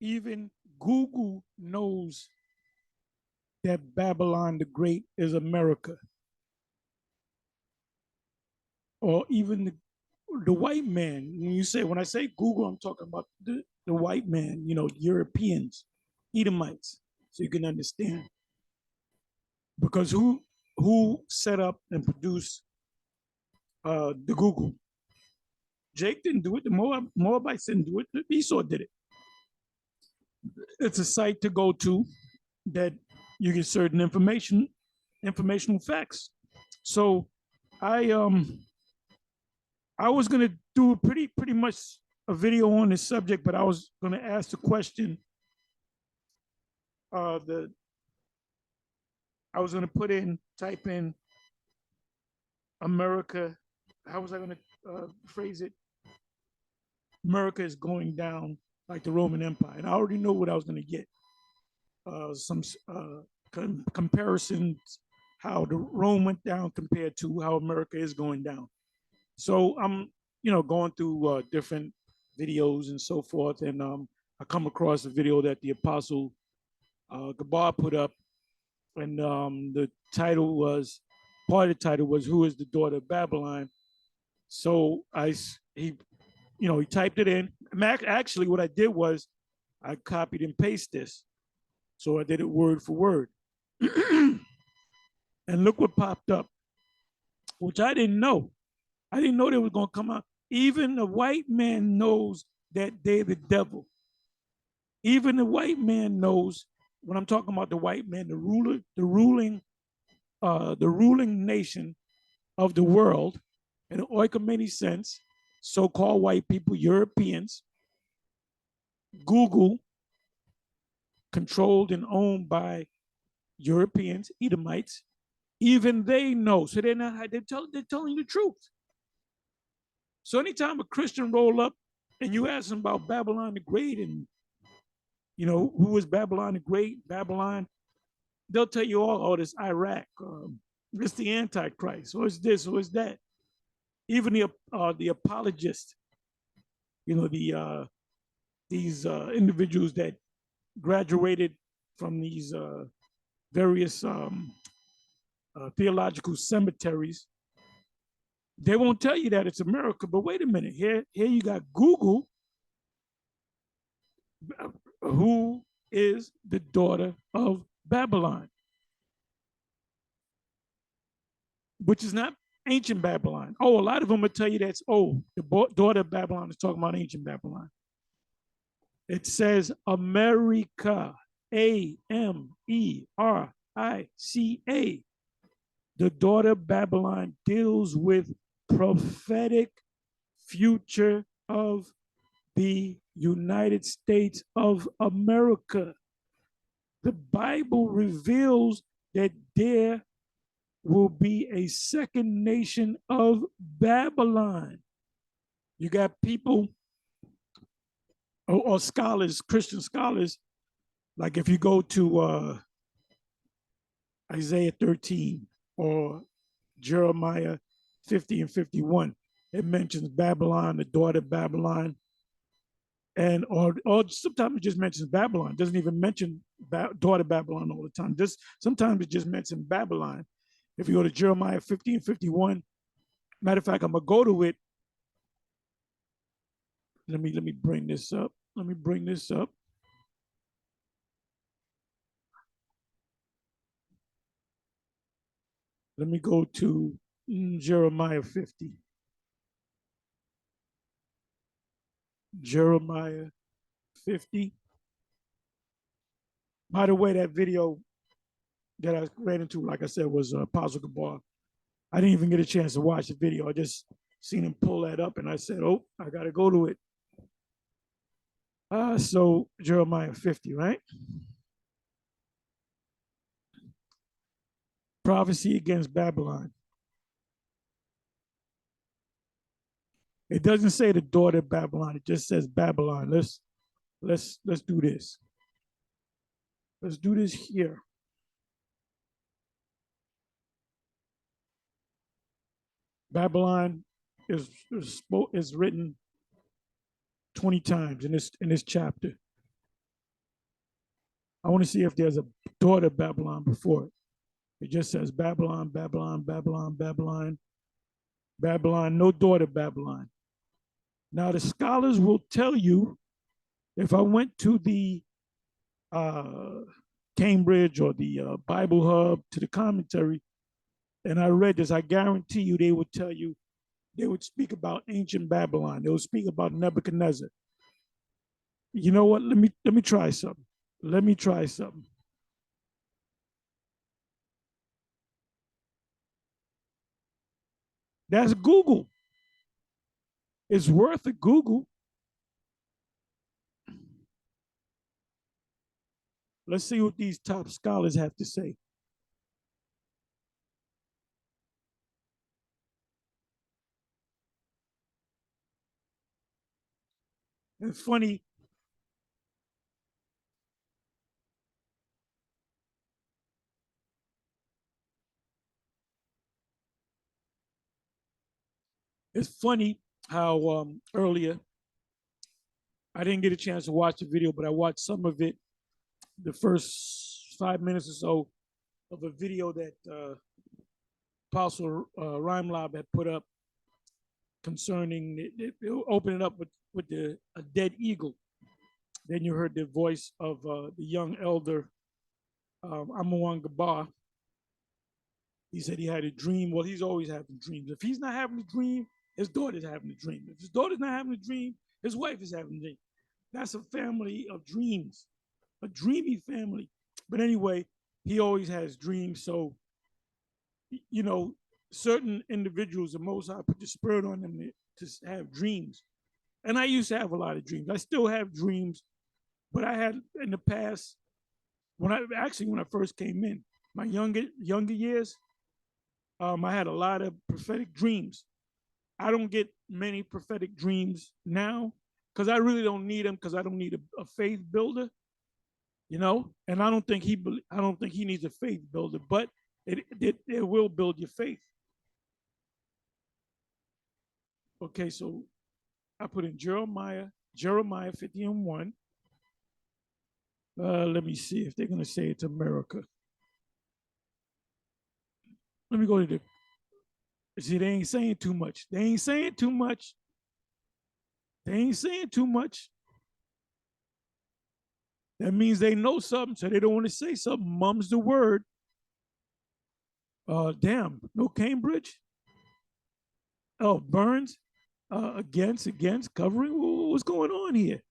Even Google knows that Babylon the Great is America, or even the white man. When I say Google, I'm talking about the white man, Europeans, Edomites, so you can understand. Because who set up and produced the Google? Jake didn't do it. The Moabites didn't do it. Esau did it. It's a site to go to that you get certain informational facts. So I was gonna do pretty much a video on this subject, but I was gonna ask the question. The I was gonna type in America. How was I gonna phrase it? America is going down like the Roman Empire, and I already know what I was gonna get. Some comparisons how the Rome went down compared to how America is going down. So I'm, going through different videos and so forth, and I come across a video that the Apostle Gabar put up, and the title was, part of the title was, "Who is the daughter of Babylon?" So he typed it in. Actually, what I did was I copied and pasted this, so I did it word for word. And look what popped up, which I didn't know. I didn't know they was going to come out. Even the white man knows that they're the devil. Even the white man knows, when I'm talking about the white man, the ruling nation of the world, in an oikoumene sense, so-called white people, Europeans, Google, controlled and owned by Europeans, Edomites, even they know. So they're telling the truth. So anytime a Christian roll up and you ask them about Babylon the Great and, who is Babylon the Great, Babylon, they'll tell you all, this Iraq, it's the Antichrist, or it's this, or it's that. Even the apologists, these individuals that graduated from these various theological cemeteries, they won't tell you that it's America. But wait a minute, here you got Google, who is the daughter of Babylon, which is not ancient Babylon. Oh, a lot of them will tell you that's, the daughter of Babylon is talking about ancient Babylon. It says America, America. The daughter of Babylon deals with prophetic future of the United States of America. The Bible reveals that there will be a second nation of Babylon. You got people or scholars, Christian scholars, like if you go to Isaiah 13 or Jeremiah 50 and 51, it mentions Babylon, the daughter of Babylon, and or sometimes it just mentions Babylon. It doesn't even mention daughter Babylon all the time. Sometimes it just mentions Babylon. If you go to Jeremiah 50 and 51, matter of fact, I'm gonna go to it. Let me bring this up. Let me go to Jeremiah 50. Jeremiah 50. By the way, that video that I ran into, like I said, was Apostle Gabar. I didn't even get a chance to watch the video. I just seen him pull that up, and I said, "Oh, I got to go to it." So Jeremiah 50, right? Prophecy against Babylon. It doesn't say the daughter of Babylon. It just says Babylon. Let's do this. Let's do this here. Babylon is written 20 times in this chapter. I want to see if there's a daughter Babylon before it. It just says Babylon, Babylon, Babylon, Babylon, Babylon, no daughter Babylon. Now, the scholars will tell you if I went to the uh, Cambridge or the Bible Hub to the commentary and I read this, I guarantee you they would tell you, they would speak about ancient Babylon. They would speak about Nebuchadnezzar. You know what? Let me try something. Let me try something. That's Google. It's worth a Google. Let's see what these top scholars have to say. It's funny. It's funny how earlier I didn't get a chance to watch the video, but I watched some of it, the first 5 minutes or so of a video that Apostle Rhymelab had put up concerning open it up with a dead eagle. Then you heard the voice of the young elder Amawan Gabar. He said he had a dream. Well, he's always having dreams. If he's not having a dream, his daughter's having a dream. If his daughter's not having a dream, his wife is having a dream. That's a family of dreams, a dreamy family. But anyway, he always has dreams. So, you know, certain individuals, the Most High put the spirit on them to have dreams. And I used to have a lot of dreams. I still have dreams, but I had in the past when I first came in, my younger years, I had a lot of prophetic dreams. I don't get many prophetic dreams now because I really don't need them because I don't need a faith builder, you know. And I don't think he needs a faith builder, but it will build your faith. Okay, so I put in Jeremiah 50 and 1. Let me see if they're gonna say it's America. Let me go to the. See, they ain't saying too much. They ain't saying too much. They ain't saying too much. That means they know something, so they don't want to say something. Mum's the word. Damn, no Cambridge. Oh, Burns. Against covering. What's going on here?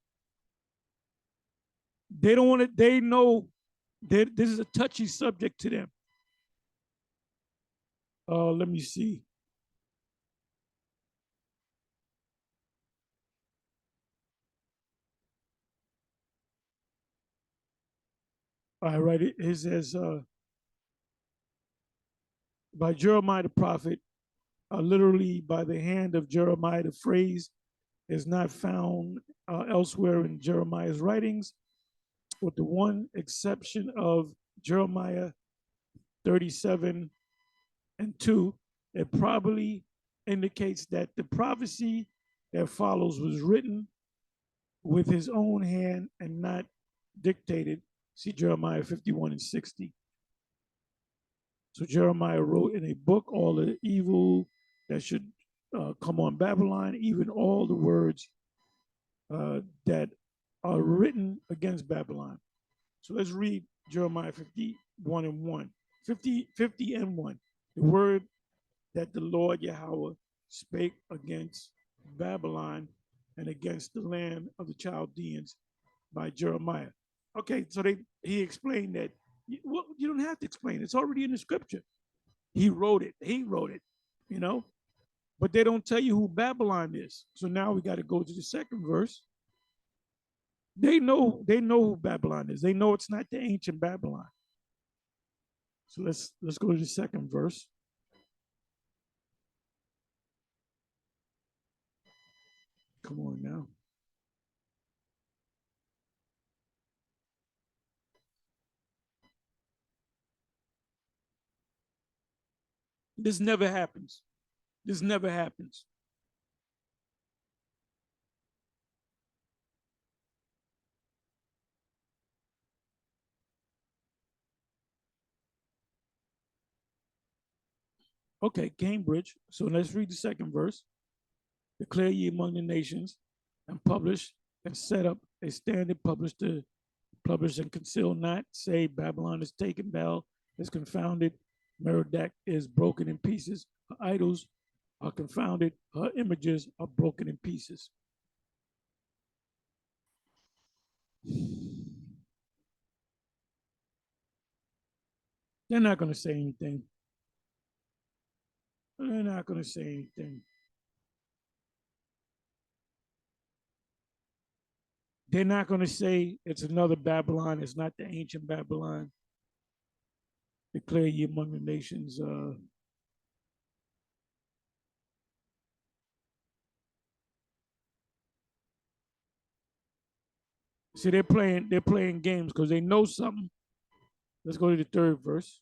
They don't want to. They know that this is a touchy subject to them. Let me see. All right, it says by Jeremiah the prophet, literally by the hand of Jeremiah. The phrase is not found elsewhere in Jeremiah's writings, with the one exception of Jeremiah 37 and 2. It probably indicates that the prophecy that follows was written with his own hand and not dictated. See Jeremiah 51 and 60. So Jeremiah wrote in a book all the evil that should come on Babylon, even all the words that are written against Babylon. So let's read Jeremiah 51 and 1. 50 and 1. The word that the Lord Yahweh spake against Babylon and against the land of the Chaldeans by Jeremiah. Okay, so he explained that. Well, you don't have to explain it. It's already in the scripture. He wrote it. He wrote it, you know, but they don't tell you who Babylon is. So now we got to go to the second verse. They know who Babylon is. They know it's not the ancient Babylon. So let's go to the second verse. Come on now. This never happens. This never happens. Okay, Cambridge. So let's read the second verse. Declare ye among the nations and publish and set up a standard, publish and conceal not. Say Babylon is taken, Bel is confounded, Merodach is broken in pieces, her idols are confounded, her images are broken in pieces. They're not going to say anything. They're not going to say anything. They're not going to say it's another Babylon. It's not the ancient Babylon. Declare ye among the nations. See, they're playing games because they know something. Let's go to the third verse.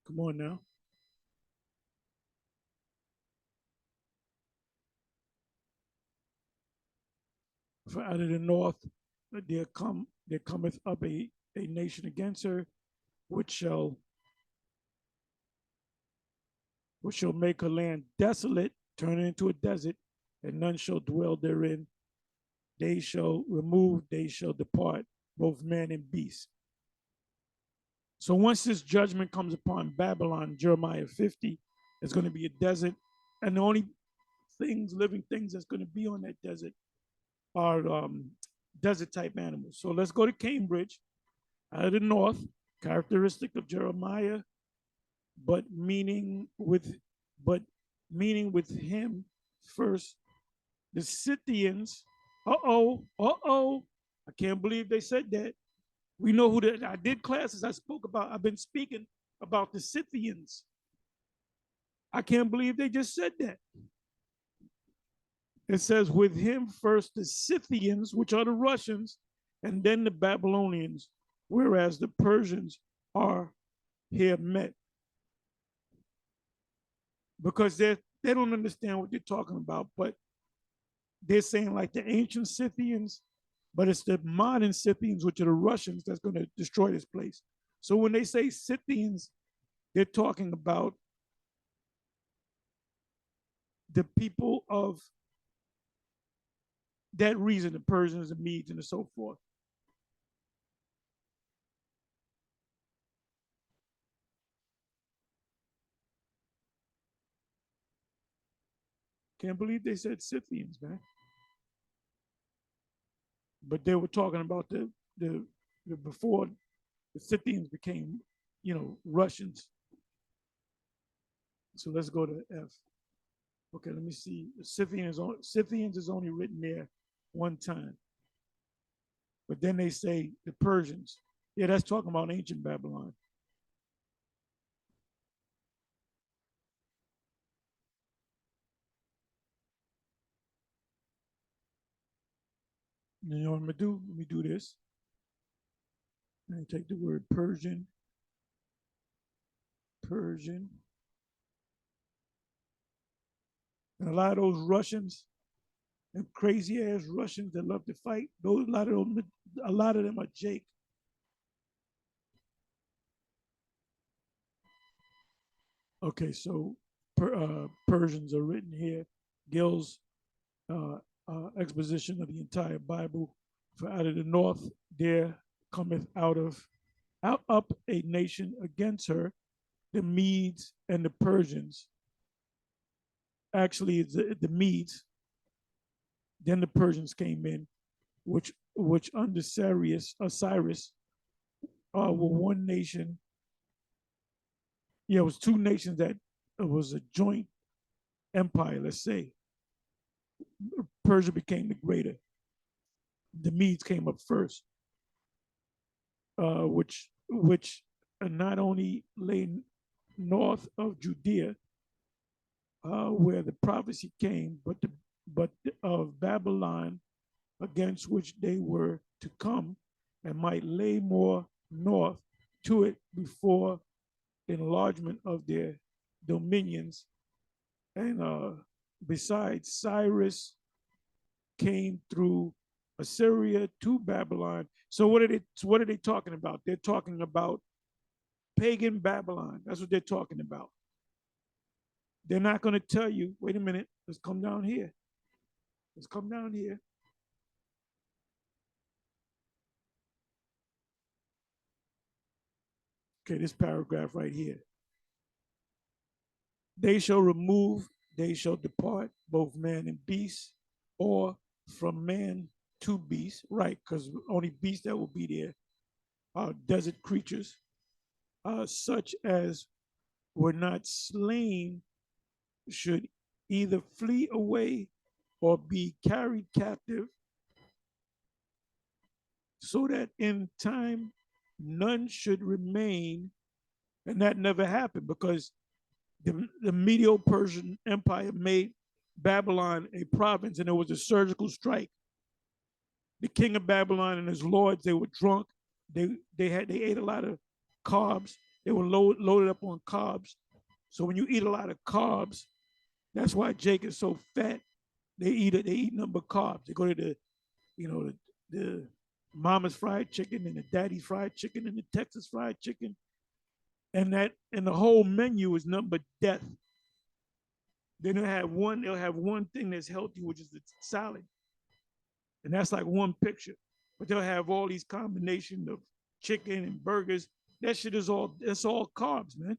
Come on now. For out of the north there cometh up a nation against her, which shall make her land desolate, turn it into a desert, and none shall dwell therein. They shall remove, they shall depart, both man and beast. So once this judgment comes upon Babylon, Jeremiah 50, it's going to be a desert, and the only living things that's going to be on that desert are desert type animals. So let's go to Cambridge, out of the north, characteristic of Jeremiah, but meaning with him first. The Scythians. I can't believe they said that. We know who I did classes. I've been speaking about the Scythians. I can't believe they just said that. It says, with him first the Scythians, which are the Russians, and then the Babylonians, whereas the Persians are here met. Because they don't understand what they're talking about, but they're saying like the ancient Scythians, but it's the modern Scythians, which are the Russians, that's going to destroy this place. So when they say Scythians, they're talking about the people of that reason, the Persians, the Medes, and so forth. Can't believe they said Scythians, man. But they were talking about the before the Scythians became, Russians. So let's go to F. Okay, let me see. Scythians is only written there one time. But then they say the Persians. Yeah, that's talking about ancient Babylon. You know what I'm gonna do? Let me do this. And take the word Persian. And a lot of those Russians and crazy ass Russians that love to fight, a lot of them are Jake. Okay, so Persians are written here. Gill's exposition of the entire Bible. For out of the north there cometh out up a nation against her, the Medes and the Persians. Actually, it's the Medes. Then the Persians came in, which under Cyrus, were one nation. Yeah, it was two nations that it was a joint empire. Let's say Persia became the greater. The Medes came up first, which not only lay north of Judea, where the prophecy came, but of Babylon, against which they were to come, and might lay more north to it before enlargement of their dominions. And besides, Cyrus came through Assyria to Babylon. So what are they talking about? They're talking about pagan Babylon. That's what they're talking about. They're not going to tell you, wait a minute, let's come down here. Let's come down here. Okay, this paragraph right here. They shall remove, they shall depart, both man and beast, or from man to beast, right? Because only beasts that will be there are desert creatures, such as were not slain should either flee away or be carried captive, so that in time none should remain. And that never happened because the Medo-Persian Empire made Babylon a province, and it was a surgical strike. The king of Babylon and his lords, they were drunk. They ate a lot of carbs. They were loaded up on carbs. So when you eat a lot of carbs, that's why Jake is so fat. They eat number carbs. They go to the mama's fried chicken and the daddy's fried chicken and the Texas fried chicken, and the whole menu is number death. Then they'll have one thing that's healthy, which is the salad. And that's like one picture. But they'll have all these combinations of chicken and burgers. That shit is that's all carbs, man.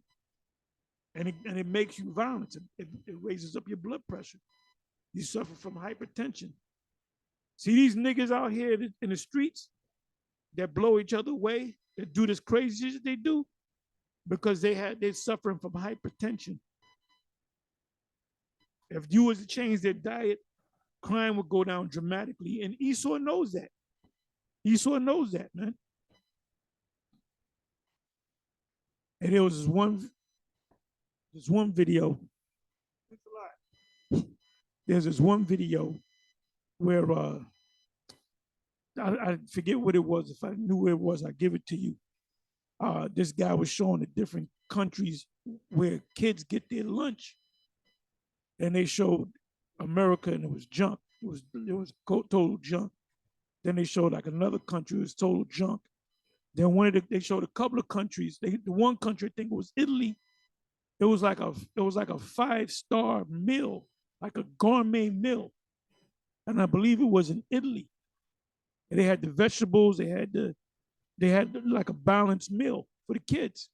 And it makes you violent. It raises up your blood pressure. You suffer from hypertension. See these niggas out here in the streets that blow each other away, that do this crazy shit they do, because they're suffering from hypertension. If you was to change their diet, crime would go down dramatically. And Esau knows that. Esau knows that, man. And there was this one video. There's this one video where I forget what it was. If I knew what it was, I'd give it to you. This guy was showing the different countries where kids get their lunch, and they showed America, and it was junk. It was total junk. Then they showed like another country, it was total junk. Then they showed a couple of countries. The one country, I think it was Italy. It was like a 5-star meal, like a gourmet meal, and I believe it was in Italy. And they had the vegetables. They had like a balanced meal for the kids.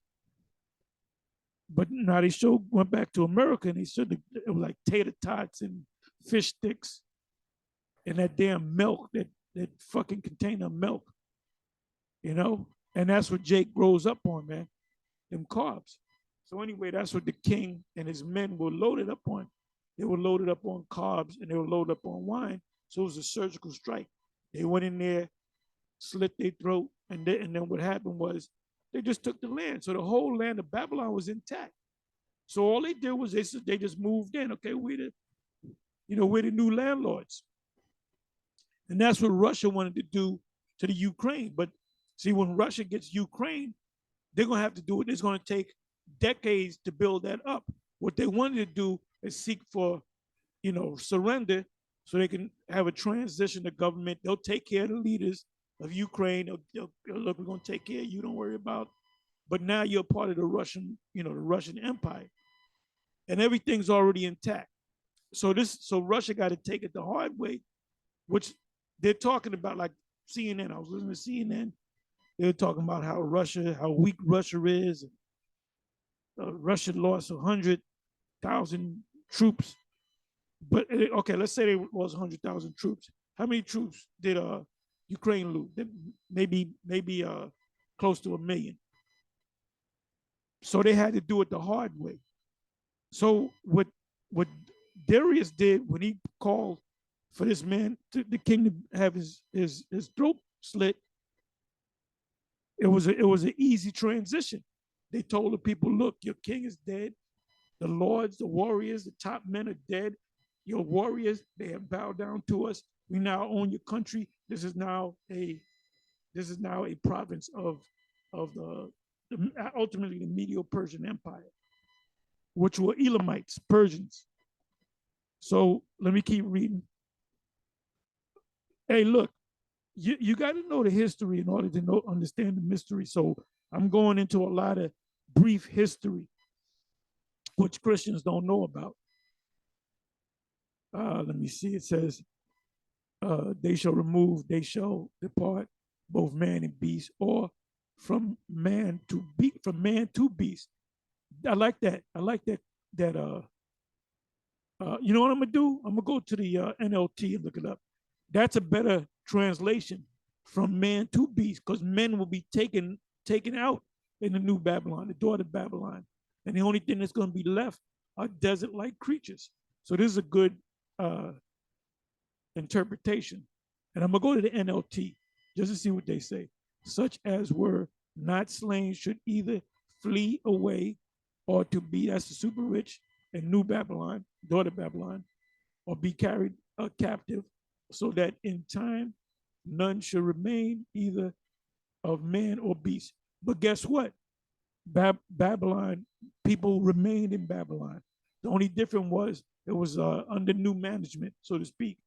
But now went back to America, and they showed it was like tater tots and fish sticks and that damn milk, that fucking container of milk, and that's what Jake grows up on, man, them carbs. So anyway, that's what the king and his men were loaded up on. They were loaded up on carbs, and they were loaded up on wine. So it was a surgical strike. They went in there, slit their throat, and then what happened was they just took the land. So the whole land of Babylon was intact. So all they did was they just moved in. Okay, we're the new landlords. And that's what Russia wanted to do to the Ukraine. But see, when Russia gets Ukraine, they're going to have to do it. It's going to take decades to build that up. What they wanted to do is seek for, surrender, so they can have a transition of government. They'll take care of the leaders of Ukraine. They'll look, we're going to take care of you. Don't worry about. But now you're part of the Russian Empire, and everything's already intact. So Russia got to take it the hard way, which they're talking about, like CNN. I was listening to CNN. They're talking about how weak Russia is. Russia lost 100,000 troops. But okay, let's say they lost 100,000 troops. How many troops did Ukraine lose? Maybe close to 1 million. So they had to do it the hard way. So what Darius did when he called for this man, the king, to have his throat slit, it was an easy transition. They told the people, look, your king is dead. The lords, the warriors, the top men are dead. Your warriors, they have bowed down to us. We now own your country. This is now a province of ultimately the Medo-Persian Empire, which were Elamites, Persians. So let me keep reading. Hey, look, you got to know the history in order to understand the mystery. So I'm going into a lot of brief history, which Christians don't know about. Let me see. It says, they shall depart, both man and beast, or from man to beast. I like that. I like that. That you know what I'm gonna do? I'm gonna go to the NLT and look it up. That's a better translation from man to beast, because men will be taken out in the new Babylon, the daughter of Babylon, and the only thing that's gonna be left are desert-like creatures. So this is a good uh, interpretation. And I'm gonna go to the NLT just to see what they say. Such as were not slain should either flee away or to be, that's the super rich in New Babylon, daughter Babylon, or be carried captive, so that in time none should remain either of man or beast. But guess what? Babylon, people remained in Babylon. The only difference was it was under new management, so to speak.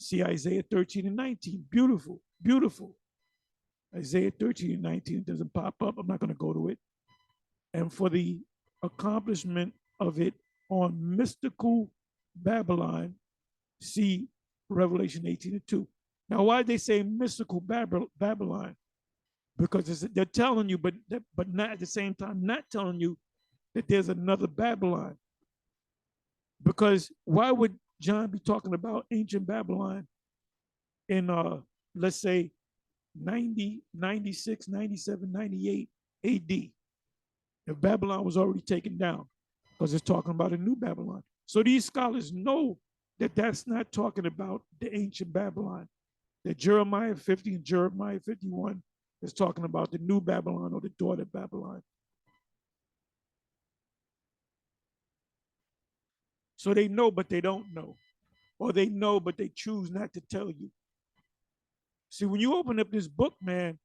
See Isaiah 13 and 19. Beautiful, beautiful. Isaiah 13 and 19 doesn't pop up. I'm not going to go to it. And for the accomplishment of it on mystical Babylon, see Revelation 18 and 2. Now, why they say mystical Babylon? Because they're telling you, but not at the same time, not telling you that there's another Babylon. Because why would John be talking about ancient Babylon in, let's say, 90, 96, 97, 98 AD, if Babylon was already taken down? Because it's talking about a new Babylon. So these scholars know that that's not talking about the ancient Babylon. That Jeremiah 50 and Jeremiah 51 is talking about the new Babylon, or the daughter Babylon. So they know, but they don't know. Or they know, but they choose not to tell you. See, when you open up this book, man,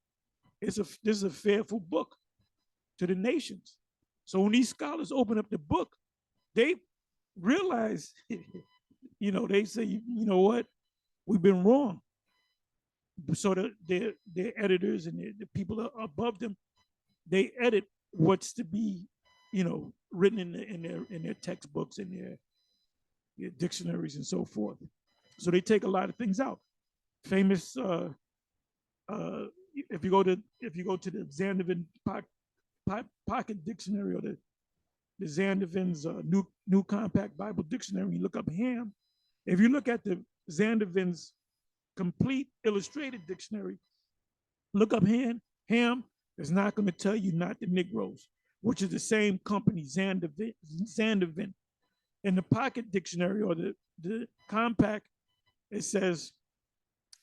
this is a fearful book to the nations. So when these scholars open up the book, they realize, they say, you know what, we've been wrong. So their editors and the people above them, they edit what's to be, written in their textbooks and their dictionaries and so forth. So they take a lot of things out. Famous, if you go to the Zandervan Pocket Dictionary, or the Zandervan's new Compact Bible Dictionary, you look up Ham. If you look at the Zandervan's Complete Illustrated Dictionary, look up Ham is not going to tell you not the Negroes, which is the same company, Zandervan. In the Pocket Dictionary, or the Compact, it says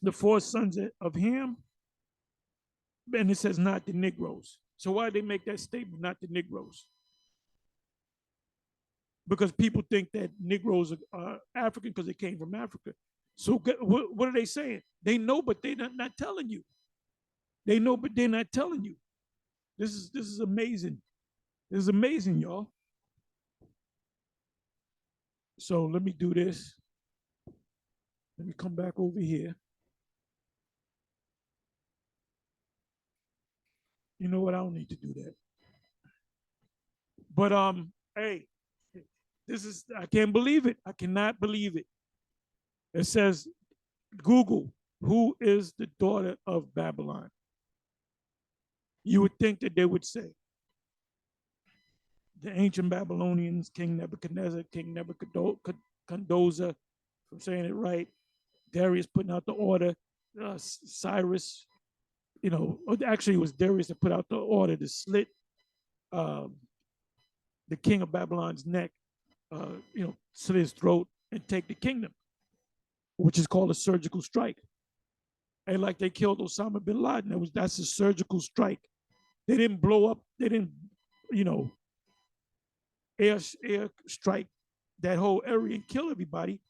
the four sons of Ham, and it says not the Negroes. So why they make that statement, not the Negroes? Because people think that Negroes are African because they came from Africa. So what are they saying? They know, but they're not telling you. They know, but they're not telling you. This is amazing. This is amazing, y'all. So let me do this. Let me come back over here. You know what? I don't need to do that. But hey, I can't believe it. I cannot believe it. It says, Google, who is the daughter of Babylon? You would think that they would say the ancient Babylonians, King Nebuchadnezzar, King Nebuchadnezzar, if I'm saying it right, Darius putting out the order, Cyrus, actually it was Darius that put out the order to slit the king of Babylon's neck, slit his throat and take the kingdom, which is called a surgical strike. And like they killed Osama bin Laden, that's a surgical strike. They didn't blow up, they didn't, air strike that whole area and kill everybody.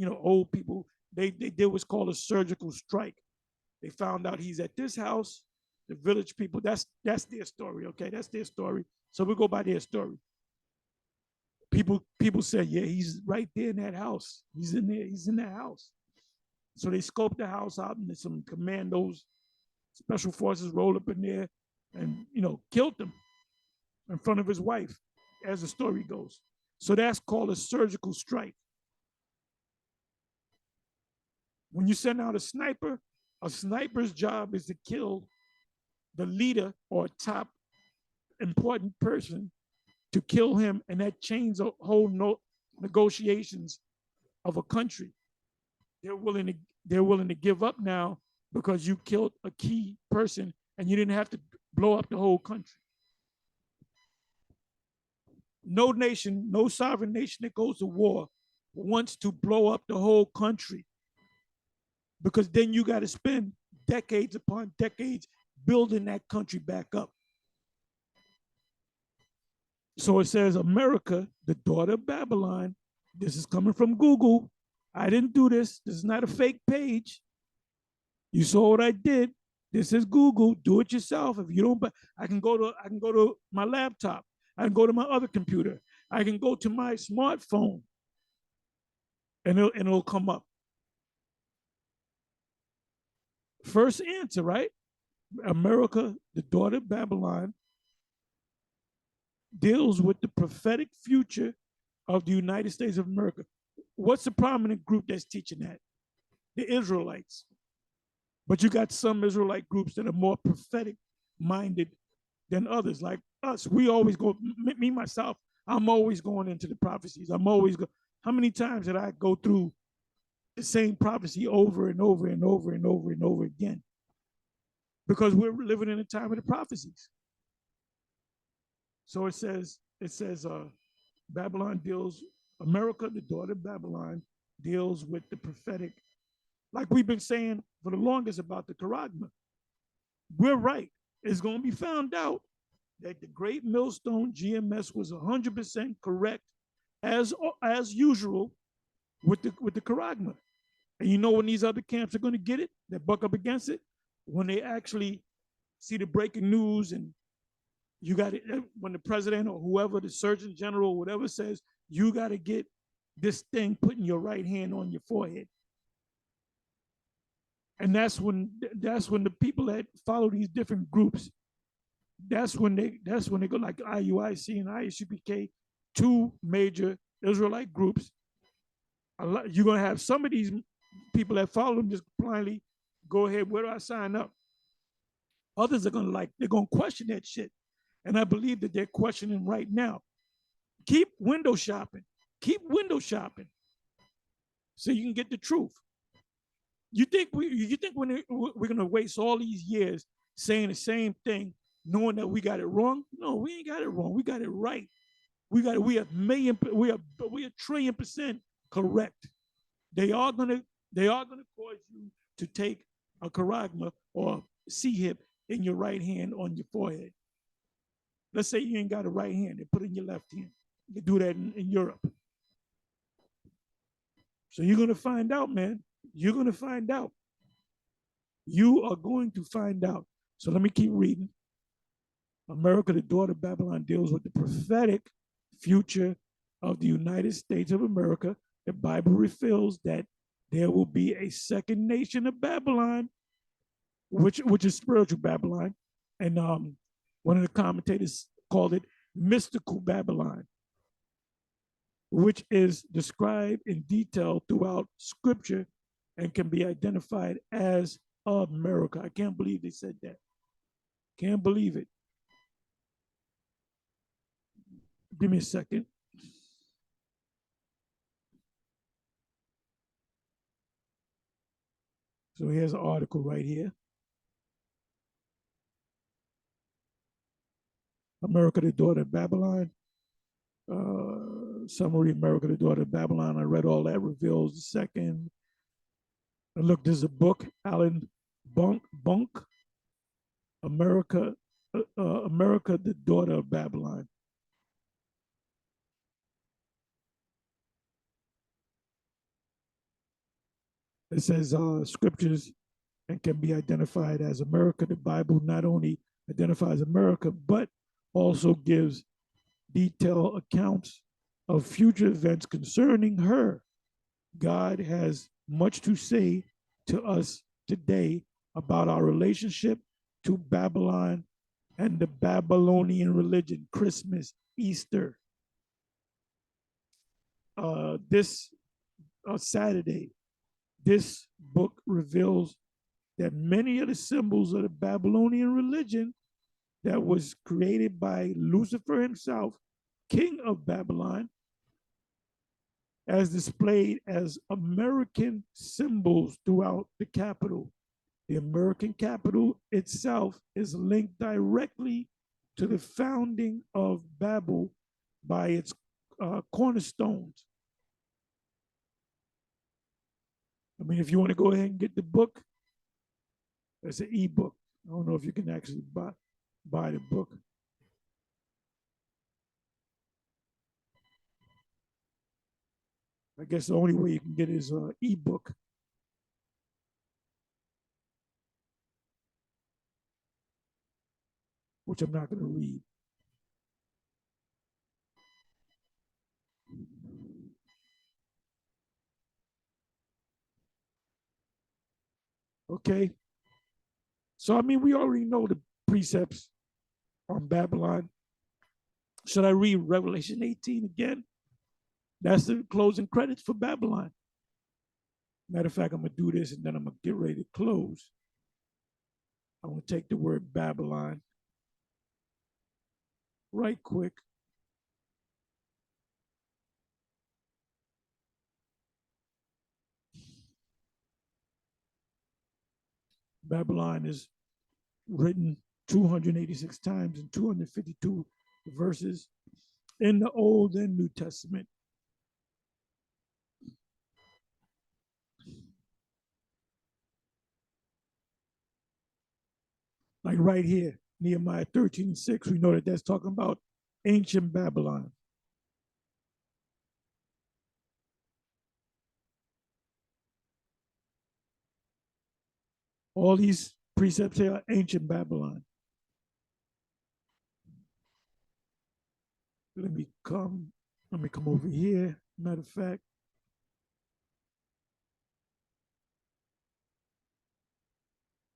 Old people. They did what's called a surgical strike. They found out he's at this house. The village people, that's their story, okay? That's their story. So we go by their story. People say, yeah, he's right there in that house. He's in there. He's in that house. So they scoped the house out, and some commandos, special forces rolled up in there and, killed him in front of his wife, as the story goes. So that's called a surgical strike. When you send out a sniper's job is to kill the leader or top important person, to kill him, and that changes the whole negotiations of a country. They're willing to give up now because you killed a key person and you didn't have to blow up the whole country. No nation, no sovereign nation that goes to war wants to blow up the whole country, because then you got to spend decades upon decades building that country back up. So it says, America, the daughter of Babylon. This is coming from Google. I didn't do this. This is not a fake page. You saw what I did. This is Google. Do it yourself. If you don't, I can go to my laptop. I can go to my other computer. I can go to my smartphone, and it'll come up. First answer, right? America, the daughter of Babylon, deals with the prophetic future of the United States of America. What's the prominent group that's teaching that? The Israelites. But you got some Israelite groups that are more prophetic minded than others, like us. We always go, me, myself, I'm always going into the prophecies. I'm always go. How many times did I go through the same prophecy over and over and over and over and over again? Because we're living in a time of the prophecies. So it says, Babylon deals, America, the daughter of Babylon, deals with the prophetic, like we've been saying for the longest about the Charagma. We're right. It's going to be found out that the Great Millstone GMS was 100% correct, as usual, with the Charagma. And you know when these other camps are going to get it, that buck up against it, when they actually see the breaking news, and you got it, when the president or whoever, the surgeon general, whatever, says, you got to get this thing put in your right hand on your forehead. And that's when the people that follow these different groups, that's when they go, like IUIC and ISUPK, two major Israelite groups. You're gonna have some of these people that follow them just blindly go ahead, where do I sign up? Others are they're gonna question that shit. And I believe that they're questioning right now. Keep window shopping. Keep window shopping so you can get the truth. You think we're gonna waste all these years saying the same thing, knowing that we got it wrong? No, we ain't got it wrong. We got it right. We are a trillion% correct. They are gonna cause you to take a Charagma or C-hip in your right hand on your forehead. Let's say you ain't got a right hand, they put it in your left hand. You do that in Europe. So you're gonna find out, man. You're going to find out. You are going to find out. So let me keep reading. America, the daughter of Babylon, deals with the prophetic future of the United States of America. The Bible reveals that there will be a second nation of Babylon, which is spiritual Babylon. And one of the commentators called it mystical Babylon, which is described in detail throughout Scripture and can be identified as America. I can't believe they said that. Can't believe it. Give me a second. So here's an article right here. America, the daughter of Babylon. Summary, America, the daughter of Babylon. I read all that. Reveals the second. And look, there's a book, Alan Bunk, America, the daughter of Babylon. It says scriptures and can be identified as America. The Bible not only identifies America, but also gives detailed accounts of future events concerning her. God has much to say to us today about our relationship to Babylon and the Babylonian religion, Christmas, Easter. This Saturday, this book reveals that many of the symbols of the Babylonian religion that was created by Lucifer himself, king of Babylon, as displayed as American symbols throughout the capital. The American capital itself is linked directly to the founding of Babel by its cornerstones. I mean, if you want to go ahead and get the book, it's an ebook. I don't know if you can actually buy the book. I guess the only way you can get it is an ebook. Which I'm not going to read. Okay. So, I mean, we already know the precepts on Babylon. Should I read Revelation 18 again? That's the closing credits for Babylon. Matter of fact, I'm going to do this and then I'm going to get ready to close. I'm going to take the word Babylon right quick. Babylon is written 286 times in 252 verses in the Old and New Testament. Like right here, Nehemiah 13:6, we know that that's talking about ancient Babylon. All these precepts here are ancient Babylon. Let me come over here. Matter of fact,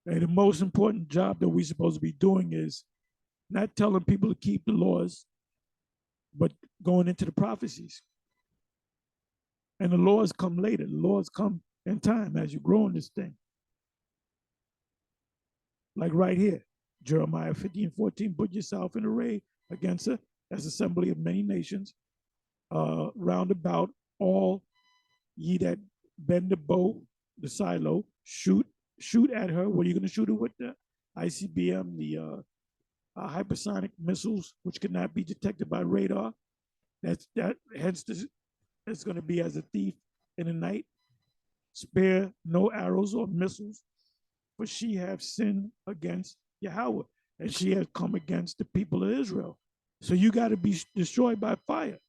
hey, the most important job that we're supposed to be doing is not telling people to keep the laws, but going into the prophecies. And the laws come later. The laws come in time as you grow in this thing. Like right here, Jeremiah 15:14, put yourself in array against her as assembly of many nations, round about all ye that bend the bow, the silo, shoot at her. What are you going to shoot her with? The ICBM, the hypersonic missiles, which cannot be detected by radar. Hence it's going to be as a thief in the night. Spare no arrows or missiles, for she have sinned against Yahweh, and she has come against the people of Israel. So you got to be destroyed by fire.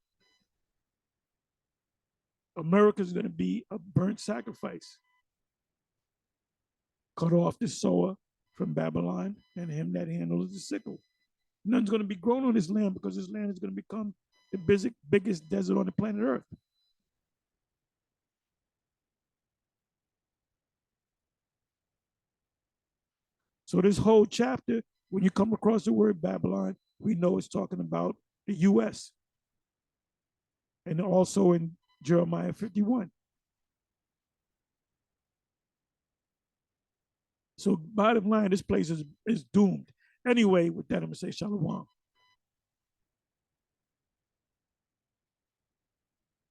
America is going to be a burnt sacrifice. Cut off the sower from Babylon and him that handles the sickle. None's going to be grown on this land because this land is going to become the biggest desert on the planet Earth. So this whole chapter, when you come across the word Babylon, we know it's talking about the U.S. and also in Jeremiah 51. So bottom line, this place is doomed. Anyway, with that, I'm going to say shalom.